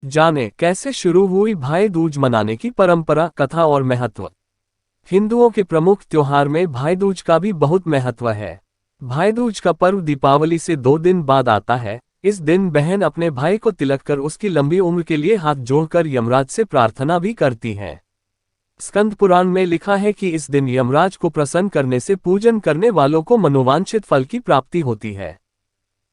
जाने कैसे शुरू हुई भाई दूज मनाने की परंपरा, कथा और महत्व। हिंदुओं के प्रमुख त्योहार में भाई दूज का भी बहुत महत्व है। भाई दूज का पर्व दीपावली से 2 दिन बाद आता है। इस दिन बहन अपने भाई को तिलक कर उसकी लंबी उम्र के लिए हाथ जोड़कर यमराज से प्रार्थना भी करती है। स्कंद पुराण में लिखा है कि इस दिन यमराज को प्रसन्न करने से पूजन करने वालों को मनोवांछित फल की प्राप्ति होती है।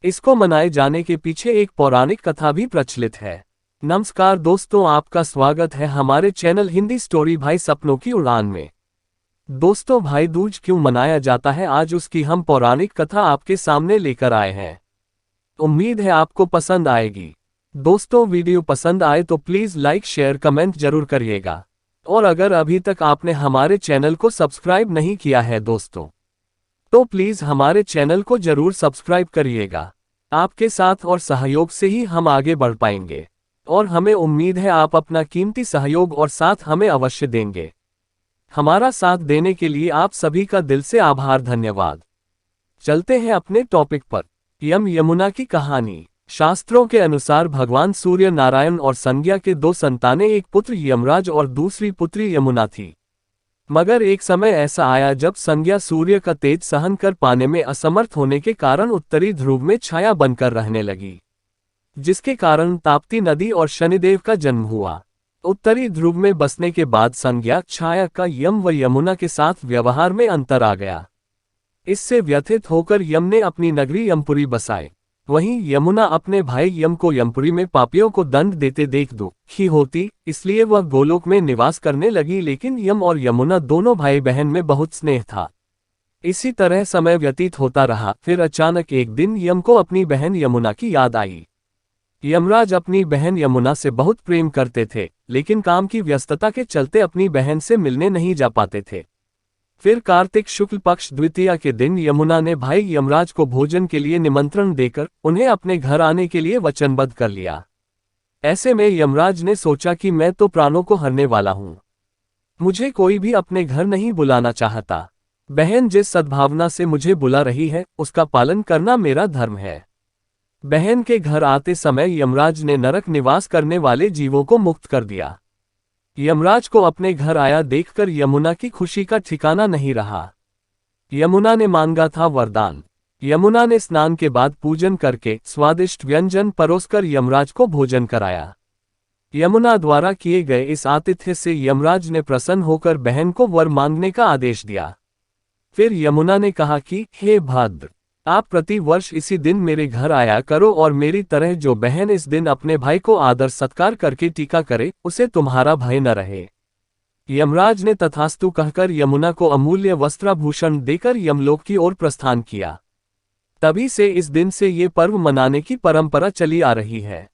इसको मनाए जाने के पीछे एक पौराणिक कथा भी प्रचलित है। नमस्कार दोस्तों, आपका स्वागत है हमारे चैनल हिंदी स्टोरी भाई सपनों की उड़ान में। दोस्तों, भाई दूज क्यों मनाया जाता है, आज उसकी हम पौराणिक कथा आपके सामने लेकर आए हैं। उम्मीद है आपको पसंद आएगी। दोस्तों, वीडियो पसंद आए तो प्लीज लाइक शेयर कमेंट जरूर करिएगा। और अगर अभी तक आपने हमारे चैनल को सब्सक्राइब नहीं किया है दोस्तों, तो प्लीज हमारे चैनल को जरूर सब्सक्राइब करिएगा। आपके साथ और सहयोग से ही हम आगे बढ़ पाएंगे और हमें उम्मीद है आप अपना कीमती सहयोग और साथ हमें अवश्य देंगे। हमारा साथ देने के लिए आप सभी का दिल से आभार, धन्यवाद। चलते हैं अपने टॉपिक पर। यमुना की कहानी। शास्त्रों के अनुसार भगवान सूर्य नारायण और संज्ञा के 2 संतानें, एक पुत्र यमराज और दूसरी पुत्री यमुना थी। मगर एक समय ऐसा आया जब संज्ञा सूर्य का तेज सहन कर पाने में असमर्थ होने के कारण उत्तरी ध्रुव में छाया बनकर रहने लगी, जिसके कारण ताप्ती नदी और शनिदेव का जन्म हुआ। उत्तरी ध्रुव में बसने के बाद संज्ञा छाया का यम व यमुना के साथ व्यवहार में अंतर आ गया। इससे व्यथित होकर यम ने अपनी नगरी यमपुरी बसाई। वहीं यमुना अपने भाई यम को यमपुरी में पापियों को दंड देते देख दुखी होती, इसलिए वह गोलोक में निवास करने लगी। लेकिन यम और यमुना दोनों भाई बहन में बहुत स्नेह था। इसी तरह समय व्यतीत होता रहा। फिर अचानक एक दिन यम को अपनी बहन यमुना की याद आई। यमराज अपनी बहन यमुना से बहुत प्रेम करते थे, लेकिन काम की व्यस्तता के चलते अपनी बहन से मिलने नहीं जा पाते थे। फिर कार्तिक शुक्ल पक्ष द्वितीया के दिन यमुना ने भाई यमराज को भोजन के लिए निमंत्रण देकर उन्हें अपने घर आने के लिए वचनबद्ध कर लिया। ऐसे में यमराज ने सोचा कि मैं तो प्राणों को हरने वाला हूं, मुझे कोई भी अपने घर नहीं बुलाना चाहता। बहन जिस सद्भावना से मुझे बुला रही है उसका पालन करना मेरा धर्म है। बहन के घर आते समय यमराज ने नरक निवास करने वाले जीवों को मुक्त कर दिया। यमराज को अपने घर आया देखकर यमुना की खुशी का ठिकाना नहीं रहा। यमुना ने मांगा था वरदान। यमुना ने स्नान के बाद पूजन करके स्वादिष्ट व्यंजन परोसकर यमराज को भोजन कराया। यमुना द्वारा किए गए इस आतिथ्य से यमराज ने प्रसन्न होकर बहन को वर मांगने का आदेश दिया। फिर यमुना ने कहा कि हे भद्र, आप प्रति वर्ष इसी दिन मेरे घर आया करो और मेरी तरह जो बहन इस दिन अपने भाई को आदर सत्कार करके टीका करे, उसे तुम्हारा भय न रहे। यमराज ने तथास्तु कहकर यमुना को अमूल्य वस्त्राभूषण देकर यमलोक की ओर प्रस्थान किया। तभी से इस दिन से ये पर्व मनाने की परंपरा चली आ रही है।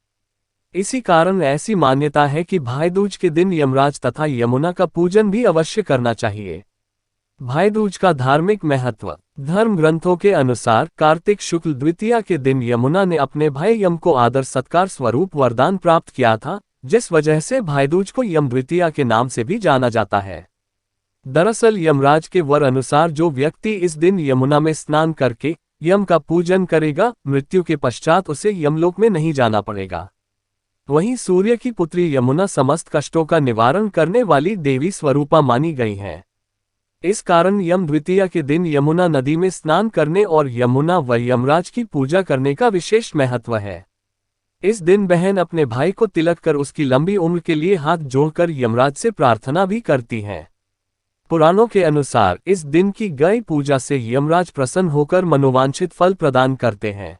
इसी कारण ऐसी मान्यता है कि भाई दूज के दिन यमराज तथा यमुना का पूजन भी अवश्य करना चाहिए। भाई दूज का धार्मिक महत्व। धर्म ग्रंथों के अनुसार कार्तिक शुक्ल द्वितीया के दिन यमुना ने अपने भाई यम को आदर सत्कार स्वरूप वरदान प्राप्त किया था, जिस वजह से भाई दूज को यम द्वितीया के नाम से भी जाना जाता है। दरअसल यमराज के वर अनुसार जो व्यक्ति इस दिन यमुना में स्नान करके यम का पूजन करेगा, मृत्यु के पश्चात उसे यमलोक में नहीं जाना पड़ेगा। वहीं सूर्य की पुत्री यमुना समस्त कष्टों का निवारण करने वाली देवी स्वरूपा मानी गई है। इस कारण यम द्वितीया के दिन यमुना नदी में स्नान करने और यमुना व यमराज की पूजा करने का विशेष महत्व है। इस दिन बहन अपने भाई को तिलक कर उसकी लंबी उम्र के लिए हाथ जोड़कर यमराज से प्रार्थना भी करती हैं। पुराणों के अनुसार इस दिन की गई पूजा से यमराज प्रसन्न होकर मनोवांछित फल प्रदान करते हैं।